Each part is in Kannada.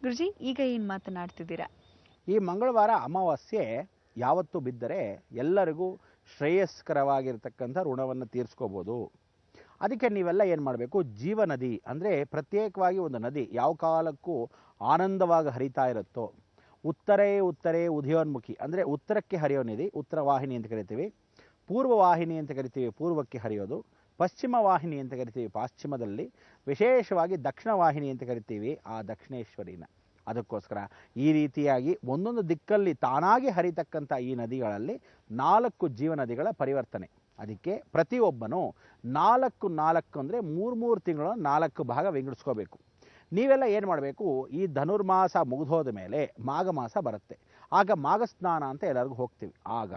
ಗುರುಜಿ, ಈಗ ಏನು ಮಾತನಾಡ್ತಿದ್ದೀರಾ? ಈ ಮಂಗಳವಾರ ಅಮಾವಾಸ್ಯೆ ಯಾವತ್ತು ಬಿದ್ದರೆ ಎಲ್ಲರಿಗೂ ಶ್ರೇಯಸ್ಕರವಾಗಿರ್ತಕ್ಕಂಥ ಋಣವನ್ನು ತೀರಿಸ್ಕೋಬೋದು. ಅದಕ್ಕೆ ನೀವೆಲ್ಲ ಏನು ಮಾಡಬೇಕು, ಜೀವನದಿ ಅಂದರೆ ಪ್ರತ್ಯೇಕವಾಗಿ ಒಂದು ನದಿ ಯಾವ ಕಾಲಕ್ಕೂ ಆನಂದವಾಗಿ ಹರಿತಾ ಇರುತ್ತೋ, ಉತ್ತರೇ ಉದಯೋನ್ಮುಖಿ ಅಂದರೆ ಉತ್ತರಕ್ಕೆ ಹರಿಯೋ ನದಿ ಉತ್ತರ ವಾಹಿನಿ ಅಂತ ಕರಿತೀವಿ, ಪೂರ್ವ ವಾಹಿನಿ ಅಂತ ಕರಿತೀವಿ ಪೂರ್ವಕ್ಕೆ ಹರಿಯೋದು, ಪಶ್ಚಿಮ ವಾಹಿನಿ ಅಂತ ಕರಿತೀವಿ ಪಾಶ್ಚಿಮದಲ್ಲಿ, ವಿಶೇಷವಾಗಿ ದಕ್ಷಿಣ ವಾಹಿನಿ ಅಂತ ಕರಿತೀವಿ ಆ ದಕ್ಷಿಣೇಶ್ವರಿನ. ಅದಕ್ಕೋಸ್ಕರ ಈ ರೀತಿಯಾಗಿ ಒಂದೊಂದು ದಿಕ್ಕಲ್ಲಿ ತಾನಾಗಿ ಹರಿತಕ್ಕಂಥ ಈ ನದಿಗಳಲ್ಲಿ 4 ಜೀವನದಿಗಳ ಪರಿವರ್ತನೆ. ಅದಕ್ಕೆ ಪ್ರತಿಯೊಬ್ಬನು 4 ಅಂದರೆ 3 ತಿಂಗಳು 4 ಭಾಗ ವಿಂಗಡಿಸ್ಕೋಬೇಕು. ನೀವೆಲ್ಲ ಏನು ಮಾಡಬೇಕು, ಈ ಧನುರ್ಮಾಸ ಮುಗಿದೋದ ಮೇಲೆ ಮಾಘ ಮಾಸ ಬರುತ್ತೆ. ಆಗ ಮಾಘಸ್ನಾನ ಅಂತ ಎಲ್ಲರಿಗೂ ಹೋಗ್ತೀವಿ. ಆಗ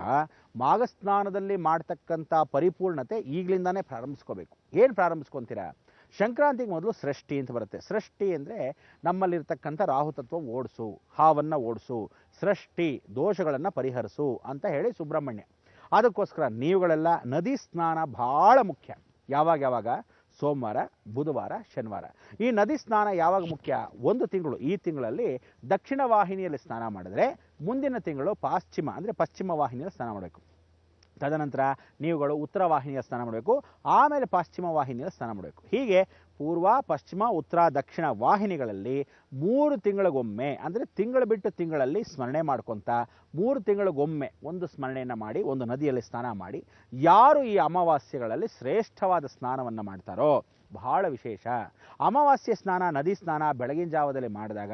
ಮಾಘಸ್ನಾನದಲ್ಲಿ ಮಾಡ್ತಕ್ಕಂಥ ಪರಿಪೂರ್ಣತೆ ಈಗಲಿಂದಾನೇ ಪ್ರಾರಂಭಿಸ್ಕೋಬೇಕು. ಏನು ಪ್ರಾರಂಭಿಸ್ಕೊತೀರಾ? ಸಂಕ್ರಾಂತಿಗೆ ಮೊದಲು ಸೃಷ್ಟಿ ಅಂತ ಬರುತ್ತೆ. ಸೃಷ್ಟಿ ಅಂದರೆ ನಮ್ಮಲ್ಲಿರ್ತಕ್ಕಂಥ ರಾಹುತತ್ವ ಓಡಿಸು, ಹಾವನ್ನು ಓಡಿಸು, ಸೃಷ್ಟಿ ದೋಷಗಳನ್ನು ಪರಿಹರಿಸು ಅಂತ ಹೇಳಿ ಸುಬ್ರಹ್ಮಣ್ಯ. ಅದಕ್ಕೋಸ್ಕರ ನೀವುಗಳೆಲ್ಲ ನದಿ ಸ್ನಾನ ಭಾಳ ಮುಖ್ಯ. ಯಾವಾಗ? ಸೋಮವಾರ, ಬುಧವಾರ, ಶನಿವಾರ. ಈ ನದಿ ಸ್ನಾನ ಯಾವಾಗ ಮುಖ್ಯ? 1 ತಿಂಗಳು. ಈ ತಿಂಗಳಲ್ಲಿ ದಕ್ಷಿಣ ವಾಹಿನಿಯಲ್ಲಿ ಸ್ನಾನ ಮಾಡಿದ್ರೆ ಮುಂದಿನ ತಿಂಗಳು ಪಾಶ್ಚಿಮ ಅಂದರೆ ಪಶ್ಚಿಮ ವಾಹಿನಿಯಲ್ಲಿ ಸ್ನಾನ ಮಾಡಬೇಕು. ತದನಂತರ ನೀವುಗಳು ಉತ್ತರ ವಾಹಿನಿಯ ಸ್ನಾನ ಮಾಡಬೇಕು, ಆಮೇಲೆ ಪಶ್ಚಿಮ ವಾಹಿನಿಯಲ್ಲಿ ಸ್ನಾನ ಮಾಡಬೇಕು. ಹೀಗೆ ಪೂರ್ವ, ಪಶ್ಚಿಮ, ಉತ್ತರ, ದಕ್ಷಿಣ ವಾಹಿನಿಗಳಲ್ಲಿ 3 ತಿಂಗಳಿಗೊಮ್ಮೆ ಅಂದರೆ ತಿಂಗಳು ಬಿಟ್ಟು ತಿಂಗಳಲ್ಲಿ ಸ್ಮರಣೆ ಮಾಡ್ಕೊತ 3 ತಿಂಗಳಿಗೊಮ್ಮೆ ಒಂದು ಸ್ಮರಣೆಯನ್ನು ಮಾಡಿ ಒಂದು ನದಿಯಲ್ಲಿ ಸ್ನಾನ ಮಾಡಿ, ಯಾರು ಈ ಅಮಾವಾಸ್ಯೆಗಳಲ್ಲಿ ಶ್ರೇಷ್ಠವಾದ ಸ್ನಾನವನ್ನು ಮಾಡ್ತಾರೋ ಬಹಳ ವಿಶೇಷ. ಅಮಾವಾಸ್ಯೆ ಸ್ನಾನ, ನದಿ ಸ್ನಾನ ಬೆಳಗಿನ ಜಾವದಲ್ಲಿ ಮಾಡಿದಾಗ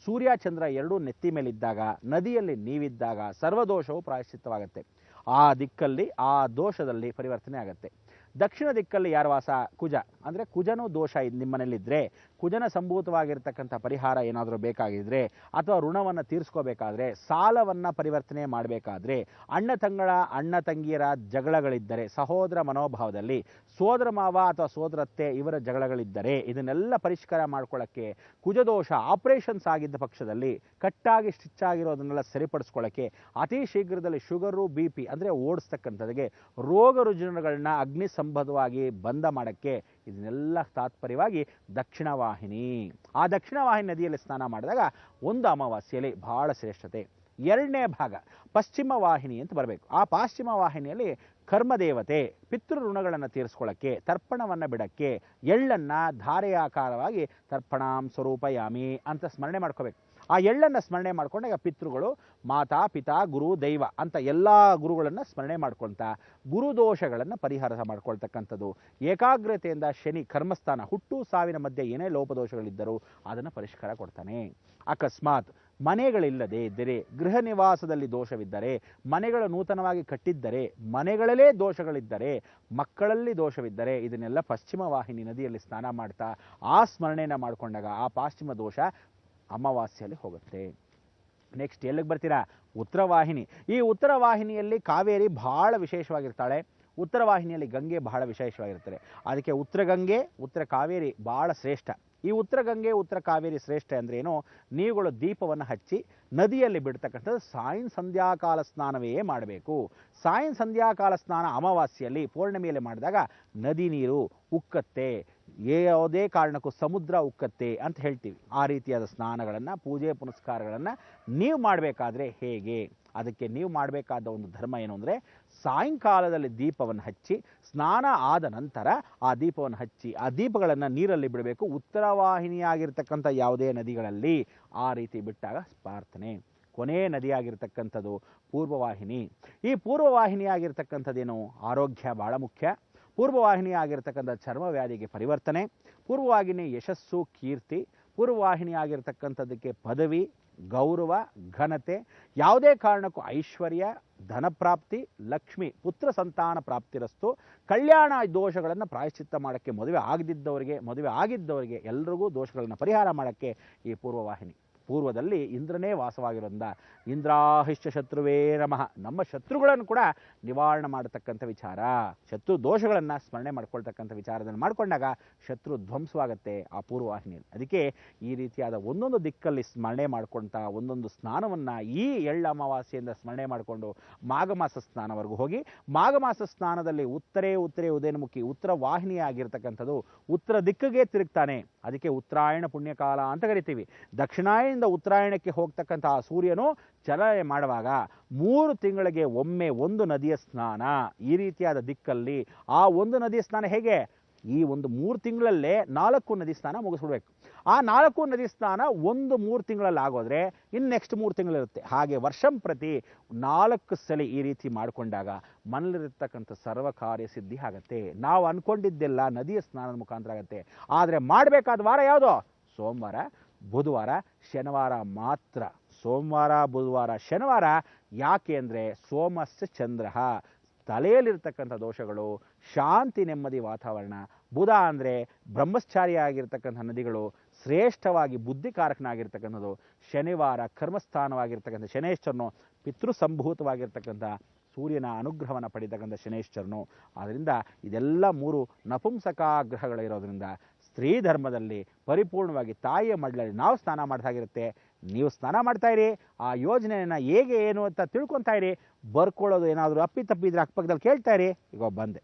ಸೂರ್ಯ ಚಂದ್ರ ಎರಡೂ ನೆತ್ತಿ ಮೇಲಿದ್ದಾಗ ನದಿಯಲ್ಲಿ ನೀವಿದ್ದಾಗ ಸರ್ವದೋಷವು ಪ್ರಾಯಶ್ಚಿತ್ತವಾಗುತ್ತೆ. ಆ ದಿಕ್ಕಲ್ಲಿ ಆ ದೋಷದಲ್ಲಿ ಪರಿವರ್ತನೆ ಆಗುತ್ತೆ. ದಕ್ಷಿಣ ದಿಕ್ಕಲ್ಲಿ ಯಾರ ವಾಸ? ಕುಜ. ಅಂದರೆ ಕುಜನೂ ದೋಷ ನಿಮ್ಮನೇಲಿದ್ದರೆ, ಕುಜನ ಸಂಭೂತವಾಗಿರ್ತಕ್ಕಂಥ ಪರಿಹಾರ ಏನಾದರೂ ಬೇಕಾಗಿದ್ದರೆ, ಅಥವಾ ಋಣವನ್ನು ತೀರಿಸ್ಕೋಬೇಕಾದ್ರೆ, ಸಾಲವನ್ನು ಪರಿವರ್ತನೆ ಮಾಡಬೇಕಾದ್ರೆ, ಅಣ್ಣ ತಂಗಿಯರ ಜಗಳಗಳಿದ್ದರೆ, ಸಹೋದರ ಮನೋಭಾವದಲ್ಲಿ ಸೋದರ ಮಾವ ಅಥವಾ ಸೋದರತ್ತೆ ಇವರ ಜಗಳಗಳಿದ್ದರೆ ಇದನ್ನೆಲ್ಲ ಪರಿಷ್ಕಾರ ಮಾಡ್ಕೊಳ್ಳೋಕ್ಕೆ, ಕುಜದೋಷ ಆಪರೇಷನ್ಸ್ ಆಗಿದ್ದ ಪಕ್ಷದಲ್ಲಿ ಕಟ್ಟಾಗಿ ಸ್ಟಿಚ್ ಆಗಿರೋದನ್ನೆಲ್ಲ ಸರಿಪಡಿಸ್ಕೊಳ್ಳೋಕ್ಕೆ, ಅತಿ ಶೀಘ್ರದಲ್ಲಿ ಶುಗರು BP ಅಂದರೆ ಓಡಿಸ್ತಕ್ಕಂಥದ್ದಿಗೆ, ರೋಗ ರುಜಿನಗಳನ್ನ ಅಗ್ನಿ ಸಂಬದ್ಧವಾಗಿ ಬಂಧ ಮಾಡೋಕ್ಕೆ, ಇದನ್ನೆಲ್ಲ ತಾತ್ಪರ್ಯವಾಗಿ ದಕ್ಷಿಣ ವಾಹಿನಿ. ಆ ದಕ್ಷಿಣ ವಾಹಿನಿ ನದಿಯಲ್ಲಿ ಸ್ನಾನ ಮಾಡಿದಾಗ ಒಂದು ಅಮಾವಾಸ್ಯೆಯಲ್ಲಿ ಬಹಳ ಶ್ರೇಷ್ಠತೆ. 2ನೇ ಭಾಗ ಪಶ್ಚಿಮ ವಾಹಿನಿ ಅಂತ ಬರಬೇಕು. ಆ ಪಶ್ಚಿಮ ವಾಹಿನಿಯಲ್ಲಿ ಕರ್ಮದೇವತೆ ಪಿತೃ ಋಣಗಳನ್ನು ತೀರಿಸ್ಕೊಳ್ಳೋಕ್ಕೆ, ತರ್ಪಣವನ್ನು ಬಿಡೋಕ್ಕೆ ಎಳ್ಳನ್ನು ಧಾರೆಯಾಕಾರವಾಗಿ ತರ್ಪಣಾಂ ಸ್ವರೂಪಯಾಮಿ ಅಂತ ಸ್ಮರಣೆ ಮಾಡ್ಕೋಬೇಕು. ಆ ಎಳ್ಳನ್ನು ಸ್ಮರಣೆ ಮಾಡ್ಕೊಂಡಾಗ ಪಿತೃಗಳು, ಮಾತಾ ಪಿತಾ ಗುರು ದೈವ ಅಂತ ಎಲ್ಲ ಗುರುಗಳನ್ನು ಸ್ಮರಣೆ ಮಾಡ್ಕೊಳ್ತಾ ಗುರುದೋಷಗಳನ್ನು ಪರಿಹಾರ ಮಾಡ್ಕೊಳ್ತಕ್ಕಂಥದ್ದು. ಏಕಾಗ್ರತೆಯಿಂದ ಶನಿ ಕರ್ಮಸ್ಥಾನ, ಹುಟ್ಟು ಸಾವಿನ ಮಧ್ಯೆ ಏನೇ ಲೋಪದೋಷಗಳಿದ್ದರೂ ಅದನ್ನು ಪರಿಷ್ಕಾರ ಕೊಡ್ತಾನೆ. ಅಕಸ್ಮಾತ್ ಮನೆಗಳಿಲ್ಲದೆ ಇದ್ದರೆ, ಗೃಹ ನಿವಾಸದಲ್ಲಿ ದೋಷವಿದ್ದರೆ, ಮನೆಗಳು ನೂತನವಾಗಿ ಕಟ್ಟಿದ್ದರೆ, ಮನೆಗಳಲ್ಲೇ ದೋಷಗಳಿದ್ದರೆ, ಮಕ್ಕಳಲ್ಲಿ ದೋಷವಿದ್ದರೆ, ಇದನ್ನೆಲ್ಲ ಪಶ್ಚಿಮ ವಾಹಿನಿ ನದಿಯಲ್ಲಿ ಸ್ನಾನ ಮಾಡ್ತಾ ಆ ಸ್ಮರಣೆಯನ್ನು ಮಾಡಿಕೊಂಡಾಗ ಆ ಪಶ್ಚಿಮ ದೋಷ ಅಮಾವಾಸ್ಯೆಯಲ್ಲಿ ಹೋಗುತ್ತೆ. ನೆಕ್ಸ್ಟ್ ಎಲ್ಲಿಗೆ ಬರ್ತೀರಾ? ಉತ್ತರ ವಾಹಿನಿ. ಈ ಉತ್ತರ ವಾಹಿನಿಯಲ್ಲಿ ಕಾವೇರಿ ಬಹಳ ವಿಶೇಷವಾಗಿರ್ತಾಳೆ. ಉತ್ತರ ವಾಹಿನಿಯಲ್ಲಿ ಗಂಗೆ ಬಹಳ ವಿಶೇಷವಾಗಿರ್ತಾರೆ. ಅದಕ್ಕೆ ಉತ್ತರ ಗಂಗೆ, ಉತ್ತರ ಕಾವೇರಿ ಬಹಳ ಶ್ರೇಷ್ಠ. ಈ ಉತ್ತರ ಗಂಗೆ, ಉತ್ತರ ಕಾವೇರಿ ಶ್ರೇಷ್ಠ ಅಂದ್ರೆ ಏನು? ನೀವುಗಳು ದೀಪವನ್ನು ಹಚ್ಚಿ ನದಿಯಲ್ಲಿ ಬಿಡ್ತಕ್ಕಂಥದ್ದು ಸಾಯಂ ಸಂಧ್ಯಾಕಾಲ ಸ್ನಾನವೇ ಮಾಡಬೇಕು. ಸಾಯಂ ಸಂಧ್ಯಾಕಾಲ ಸ್ನಾನ ಅಮಾವಾಸ್ಯೆಯಲ್ಲಿ ಪೌರ್ಣಮಿಯಲ್ಲಿ ಮಾಡಿದಾಗ ನದಿ ನೀರು ಉಕ್ಕತ್ತೆ, ಯಾವುದೇ ಕಾರಣಕ್ಕೂ ಸಮುದ್ರ ಉಕ್ಕತ್ತೆ ಅಂತ ಹೇಳ್ತೀವಿ. ಆ ರೀತಿಯಾದ ಸ್ನಾನಗಳನ್ನು, ಪೂಜೆ ಪುನಸ್ಕಾರಗಳನ್ನು ನೀವು ಮಾಡಬೇಕಾದ್ರೆ ಹೇಗೆ? ಅದಕ್ಕೆ ನೀವು ಮಾಡಬೇಕಾದ ಒಂದು ಧರ್ಮ ಏನು ಅಂದರೆ, ಸಾಯಂಕಾಲದಲ್ಲಿ ದೀಪವನ್ನು ಹಚ್ಚಿ ಸ್ನಾನ ಆದ ನಂತರ ಆ ದೀಪವನ್ನು ಹಚ್ಚಿ ಆ ದೀಪಗಳನ್ನು ನೀರಲ್ಲಿ ಬಿಡಬೇಕು. ಉತ್ತರ ವಾಹಿನಿಯಾಗಿರ್ತಕ್ಕಂಥ ಯಾವುದೇ ನದಿಗಳಲ್ಲಿ ಆ ರೀತಿ ಬಿಟ್ಟಾಗ ಪ್ರಾರ್ಥನೆ. ಕೊನೆ ನದಿಯಾಗಿರ್ತಕ್ಕಂಥದ್ದು ಪೂರ್ವವಾಹಿನಿ. ಈ ಪೂರ್ವವಾಹಿನಿಯಾಗಿರ್ತಕ್ಕಂಥದ್ದೇನು? ಆರೋಗ್ಯ ಬಹಳ ಮುಖ್ಯ. ಪೂರ್ವವಾಹಿನಿ ಆಗಿರ್ತಕ್ಕಂಥ ಚರ್ಮ ವ್ಯಾಧಿಗೆ ಪರಿವರ್ತನೆ, ಪೂರ್ವವಾಹಿನಿ ಯಶಸ್ಸು ಕೀರ್ತಿ, ಪೂರ್ವವಾಹಿನಿ ಆಗಿರ್ತಕ್ಕಂಥದ್ದಕ್ಕೆ ಪದವಿ, ಗೌರವ, ಘನತೆ, ಯಾವುದೇ ಕಾರಣಕ್ಕೂ ಐಶ್ವರ್ಯ, ಧನಪ್ರಾಪ್ತಿ, ಲಕ್ಷ್ಮಿ, ಪುತ್ರ ಸಂತಾನ ಪ್ರಾಪ್ತಿರಸ್ತು, ಕಲ್ಯಾಣ ದೋಷಗಳನ್ನು ಪ್ರಾಯಶ್ಚಿತ್ತ ಮಾಡೋಕ್ಕೆ, ಮದುವೆ ಆಗದಿದ್ದವರಿಗೆ, ಮದುವೆ ಆಗಿದ್ದವರಿಗೆ ಎಲ್ರಿಗೂ ದೋಷಗಳನ್ನು ಪರಿಹಾರ ಮಾಡೋಕ್ಕೆ ಈ ಪೂರ್ವವಾಹಿನಿ. ಪೂರ್ವದಲ್ಲಿ ಇಂದ್ರನೇ ವಾಸವಾಗಿರೋದ್ರಿಂದ ಇಂದ್ರಾಹಿಶ್ಚ ಶತ್ರುವೇ ನಮಃ, ನಮ್ಮ ಶತ್ರುಗಳನ್ನು ಕೂಡ ನಿವಾರಣೆ ಮಾಡತಕ್ಕಂಥ ವಿಚಾರ, ಶತ್ರು ದೋಷಗಳನ್ನು ಸ್ಮರಣೆ ಮಾಡ್ಕೊಳ್ತಕ್ಕಂಥ ವಿಚಾರದಲ್ಲಿ ಮಾಡಿಕೊಂಡಾಗ ಶತ್ರು ಧ್ವಂಸವಾಗುತ್ತೆ ಆ ಪೂರ್ವವಾಹಿನಿಯಲ್ಲಿ. ಅದಕ್ಕೆ ಈ ರೀತಿಯಾದ ಒಂದೊಂದು ದಿಕ್ಕಲ್ಲಿ ಸ್ಮರಣೆ ಮಾಡ್ಕೊಳ್ತಾ ಒಂದೊಂದು ಸ್ನಾನವನ್ನು ಈ ಎಳ್ಳು ಅಮಾವಾಸ್ಯೆಯಿಂದ ಸ್ಮರಣೆ ಮಾಡಿಕೊಂಡು ಮಾಘ ಮಾಸ ಸ್ನಾನವರೆಗೂ ಹೋಗಿ, ಮಾಘ ಮಾಸ ಸ್ನಾನದಲ್ಲಿ ಉತ್ತರೇ ಉದಯನಮುಖಿ ಉತ್ತರ ವಾಹಿನಿ ಆಗಿರ್ತಕ್ಕಂಥದ್ದು ಉತ್ತರ ದಿಕ್ಕಿಗೆ ತಿರುಗ್ತಾನೆ. ಅದಕ್ಕೆ ಉತ್ತರಾಯಣ ಪುಣ್ಯಕಾಲ ಅಂತ ಕರಿತೀವಿ. ದಕ್ಷಿಣಾಯನ ದಕ್ಷಿಣದಿಂದ ಉತ್ತರಾಯಣಕ್ಕೆ ಹೋಗ್ತಕ್ಕಂತಹ ಸೂರ್ಯನು ಚಲನೆ ಮಾಡುವಾಗ 3 ತಿಂಗಳಿಗೆ ಒಮ್ಮೆ ಒಂದು ನದಿಯ ಸ್ನಾನ, ಈ ರೀತಿಯಾದ ದಿಕ್ಕಲ್ಲಿ. ಆ ಒಂದು ನದಿಯ ಸ್ನಾನ ಹೇಗೆ? ಈ ಒಂದು 3 ತಿಂಗಳಲ್ಲೇ 4 ನದಿ ಸ್ನಾನ ಮುಗಿಸ್ಬಿಡ್ಬೇಕು. ಆ 4 ನದಿ ಸ್ನಾನ 3 ತಿಂಗಳಲ್ಲಿ ಆಗೋದ್ರೆ ಇನ್ನು ನೆಕ್ಸ್ಟ್ 3 ತಿಂಗಳಿರುತ್ತೆ. ಹಾಗೆ ವರ್ಷಂ ಪ್ರತಿ 4 ಸಲ ಈ ರೀತಿ ಮಾಡಿಕೊಂಡಾಗ ಮನಲಿರತಕ್ಕಂಥ ಸರ್ವ ಕಾರ್ಯ ಸಿದ್ಧಿ ಆಗತ್ತೆ. ನಾವು ಅನ್ಕೊಂಡಿದ್ದೆಲ್ಲ ನದಿಯ ಸ್ನಾನದ ಮುಖಾಂತರ ಆಗತ್ತೆ. ಆದರೆ ಮಾಡಬೇಕಾದ ವಾರ ಯಾವುದು? ಸೋಮವಾರ, ಬುಧವಾರ, ಶನಿವಾರ ಮಾತ್ರ. ಸೋಮವಾರ, ಬುಧವಾರ, ಶನಿವಾರ. ಯಾಕೆ ಅಂದರೆ ಸೋಮಸ್ಯ ಚಂದ್ರ, ತಲೆಯಲ್ಲಿರ್ತಕ್ಕಂಥ ದೋಷಗಳು, ಶಾಂತಿ ನೆಮ್ಮದಿ ವಾತಾವರಣ. ಬುಧ ಅಂದರೆ ಬ್ರಹ್ಮಚಾರಿ ಆಗಿರ್ತಕ್ಕಂಥ ನದಿಗಳು, ಶ್ರೇಷ್ಠವಾಗಿ ಬುದ್ಧಿಕಾರಕನಾಗಿರ್ತಕ್ಕಂಥದ್ದು. ಶನಿವಾರ ಕರ್ಮಸ್ಥಾನವಾಗಿರ್ತಕ್ಕಂಥ ಶನೇಶ್ವರನು, ಪಿತೃಸಂಭೂತವಾಗಿರ್ತಕ್ಕಂಥ ಸೂರ್ಯನ ಅನುಗ್ರಹವನ್ನು ಪಡಿತಕ್ಕಂಥ ಶನೇಶ್ವರನು. ಆದ್ದರಿಂದ ಇದೆಲ್ಲ 3 ನಪುಂಸಕ ಗ್ರಹಗಳಿರೋದ್ರಿಂದ ಸ್ತ್ರೀ ಧರ್ಮದಲ್ಲಿ ಪರಿಪೂರ್ಣವಾಗಿ ತಾಯಿಯ ಮಡ್ಲಲ್ಲಿ ನಾವು ಸ್ನಾನ ಮಾಡ್ದಾಗಿರುತ್ತೆ. ನೀವು ಸ್ನಾನ ಮಾಡ್ತಾ ಇರಿ, ಆ ಯೋಜನೆಯನ್ನು ಹೇಗೆ ಏನು ಅಂತ ತಿಳ್ಕೊತಾ ಇರಿ. ಬರ್ಕೊಳ್ಳೋದು ಏನಾದರೂ ಅಪ್ಪಿತಪ್ಪಿದ್ರೆ ಅಕ್ಕಪಕ್ಕದಲ್ಲಿ ಕೇಳ್ತಾ ಇರಿ. ಈಗ ಬಂದೆ.